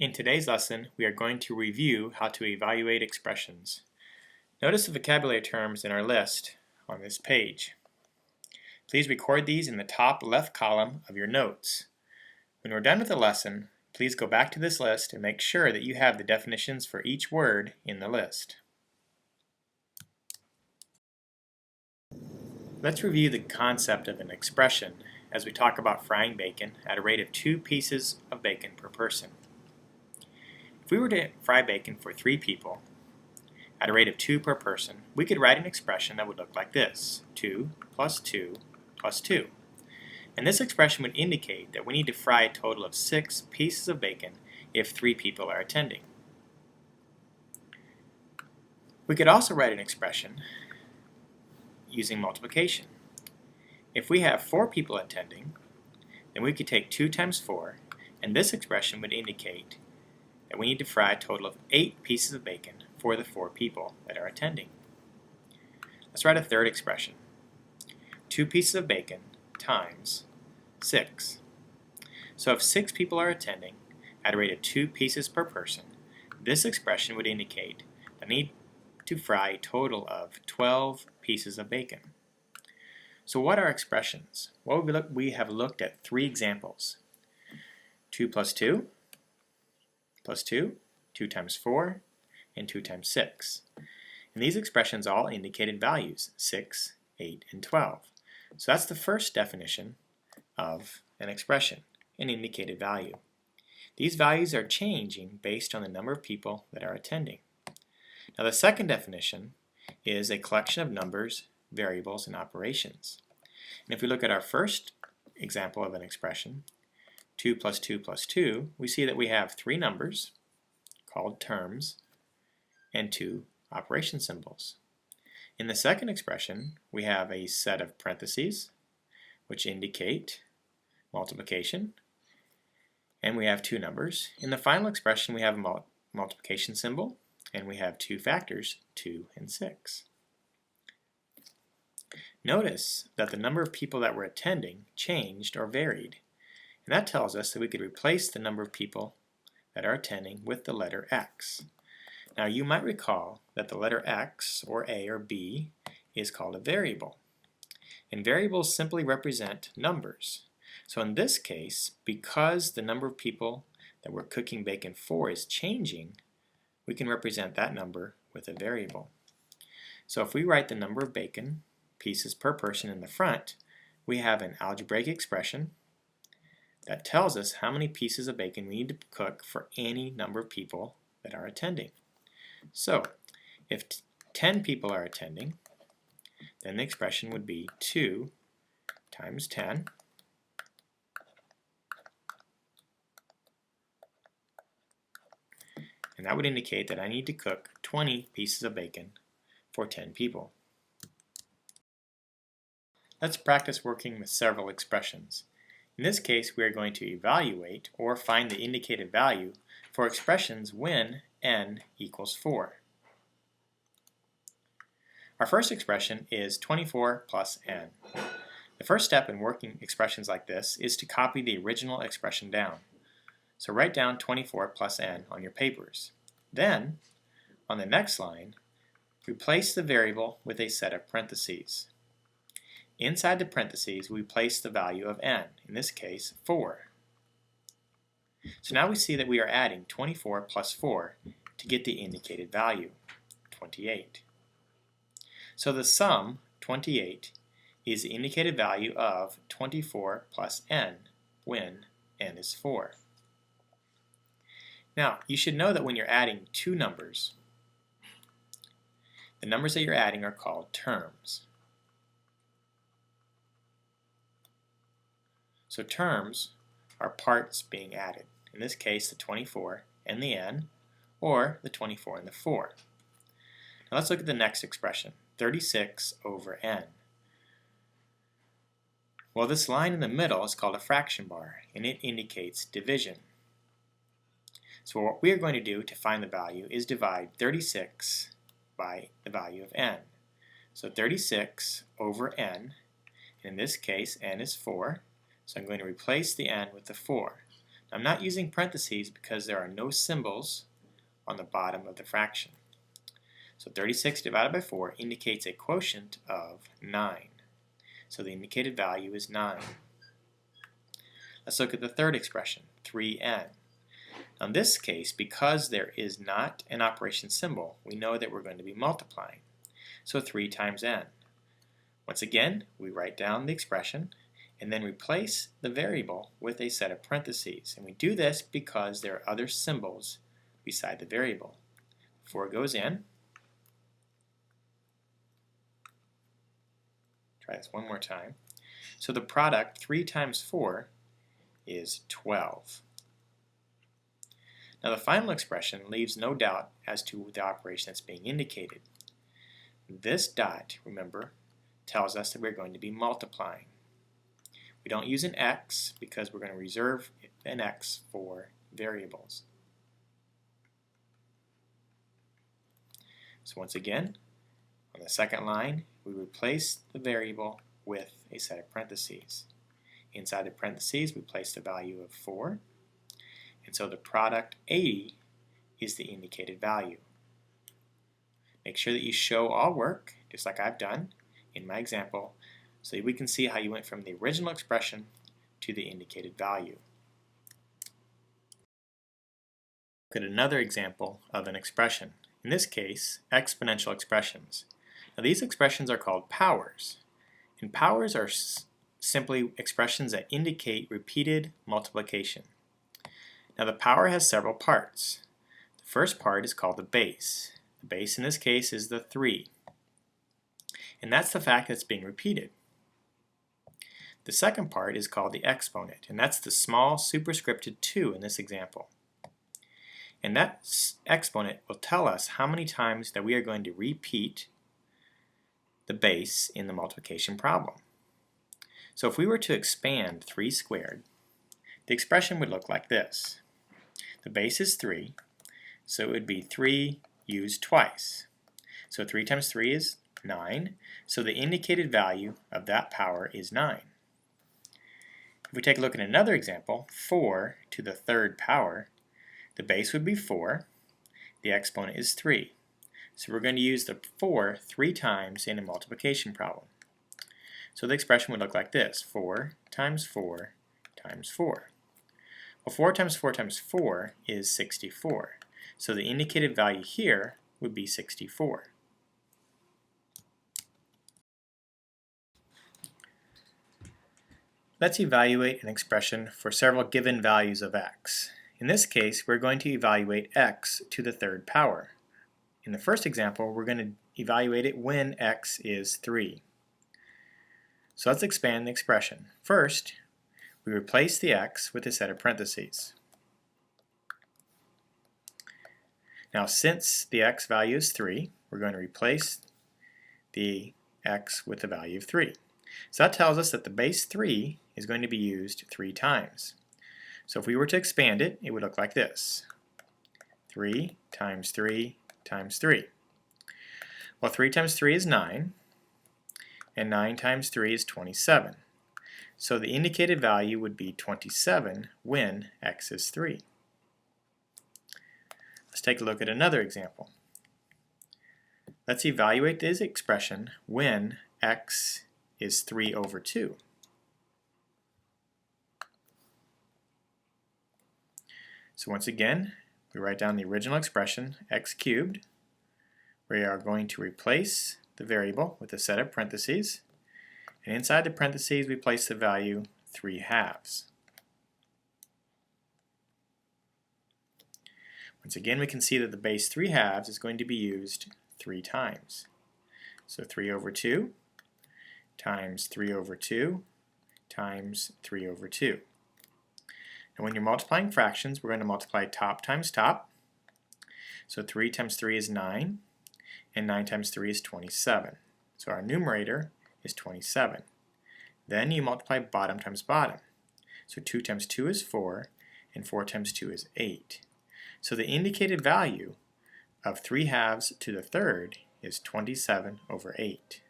In today's lesson, we are going to review how to evaluate expressions. Notice the vocabulary terms in our list on this page. Please record these in the top left column of your notes. When we're done with the lesson, please go back to this list and make sure that you have the definitions for each word in the list. Let's review the concept of an expression as we talk about frying bacon at a rate of 2 pieces of bacon per person. If we were to fry bacon for 3 people at a rate of 2 per person, we could write an expression that would look like this: 2 plus 2 plus 2. And this expression would indicate that we need to fry a total of 6 pieces of bacon if 3 people are attending. We could also write an expression using multiplication. If we have 4 people attending, then we could take 2 times 4, and this expression would indicate that we need to fry a total of 8 pieces of bacon for the 4 people that are attending. Let's write a third expression: 2 pieces of bacon times 6. So if 6 people are attending at a rate of 2 pieces per person, this expression would indicate that we need to fry a total of 12 pieces of bacon. So what are expressions? Well, we have looked at 3 examples: 2 plus 2 plus 2, 2 times 4, and 2 times 6. And these expressions all indicated values: 6, 8, and 12. So that's the first definition of an expression, an indicated value. These values are changing based on the number of people that are attending. Now the second definition is a collection of numbers, variables, and operations. And if we look at our first example of an expression, 2 plus 2 plus 2, we see that we have 3 numbers called terms and 2 operation symbols. In the second expression, we have a set of parentheses which indicate multiplication, and we have 2 numbers. In the final expression, we have a multiplication symbol, and we have 2 factors, 2 and 6. Notice that the number of people that were attending changed or varied. And that tells us that we could replace the number of people that are attending with the letter X. Now you might recall that the letter X, or A, or B is called a variable. And variables simply represent numbers. So in this case, because the number of people that we're cooking bacon for is changing, we can represent that number with a variable. So if we write the number of bacon pieces per person in the front, we have an algebraic expression that tells us how many pieces of bacon we need to cook for any number of people that are attending. So if 10 people are attending, then the expression would be 2 times 10 and that would indicate that I need to cook 20 pieces of bacon for 10 people. Let's practice working with several expressions. In this case, we are going to evaluate or find the indicated value for expressions when n equals 4. Our first expression is 24 plus n. The first step in working expressions like this is to copy the original expression down. So write down 24 plus n on your papers. Then, on the next line, replace the variable with a set of parentheses. Inside the parentheses, we place the value of n, in this case 4. So now we see that we are adding 24 plus 4 to get the indicated value, 28. So the sum, 28, is the indicated value of 24 plus n when n is 4. Now, you should know that when you're adding 2 numbers, the numbers that you're adding are called terms. So terms are parts being added. In this case, the 24 and the n, or the 24 and the 4. Now let's look at the next expression, 36 over n. Well, this line in the middle is called a fraction bar, and it indicates division. So what we are going to do to find the value is divide 36 by the value of n. So 36 over n, and in this case n is 4, so I'm going to replace the n with the 4. I'm not using parentheses because there are no symbols on the bottom of the fraction. So 36 divided by 4 indicates a quotient of 9. So the indicated value is 9. Let's look at the third expression, 3n. Now in this case, because there is not an operation symbol, we know that we're going to be multiplying. So 3 times n. Once again, we write down the expression and then replace the variable with a set of parentheses. And we do this because there are other symbols beside the variable. 4 goes in. Try this one more time. So the product, 3 times 4, is 12. Now the final expression leaves no doubt as to the operation that's being indicated. This dot, remember, tells us that we're going to be multiplying. We don't use an x because we're going to reserve an x for variables. So once again, on the second line, we replace the variable with a set of parentheses. Inside the parentheses, we place the value of 4. And so the product 80 is the indicated value. Make sure that you show all work, just like I've done in my example, so that we can see how you went from the original expression to the indicated value. Look at another example of an expression. In this case, exponential expressions. Now these expressions are called powers. And powers are simply expressions that indicate repeated multiplication. Now the power has several parts. The first part is called the base. The base in this case is the 3. And that's the fact that it's being repeated. The second part is called the exponent, and that's the small superscripted 2 in this example. And that exponent will tell us how many times that we are going to repeat the base in the multiplication problem. So if we were to expand 3 squared, the expression would look like this. The base is 3, so it would be 3 used twice. So 3 times 3 is 9, so the indicated value of that power is 9. If we take a look at another example, 4 to the third power, the base would be 4, the exponent is 3. So we're going to use the 4 3 times in a multiplication problem. So the expression would look like this, 4 times 4 times 4. Well, 4 times 4 times 4 is 64. So the indicated value here would be 64. Let's evaluate an expression for several given values of x. In this case, we're going to evaluate x to the third power. In the first example, we're going to evaluate it when x is 3. So let's expand the expression. First, we replace the x with a set of parentheses. Now, since the x value is 3, we're going to replace the x with the value of 3. So that tells us that the base 3 is going to be used 3 times. So if we were to expand it, it would look like this. 3 times 3 times 3. Well, 3 times 3 is 9, and 9 times 3 is 27. So the indicated value would be 27 when x is 3. Let's take a look at another example. Let's evaluate this expression when x is 3 over 2. So once again, we write down the original expression, x cubed. We are going to replace the variable with a set of parentheses, and inside the parentheses we place the value 3 halves. Once again, we can see that the base 3 halves is going to be used 3 times. So 3 over 2 times 3 over 2 times 3 over 2. And when you're multiplying fractions, we're going to multiply top times top. So 3 times 3 is 9, and 9 times 3 is 27. So our numerator is 27. Then you multiply bottom times bottom. So 2 times 2 is 4, and 4 times 2 is 8. So the indicated value of 3 halves to the third is 27 over 8.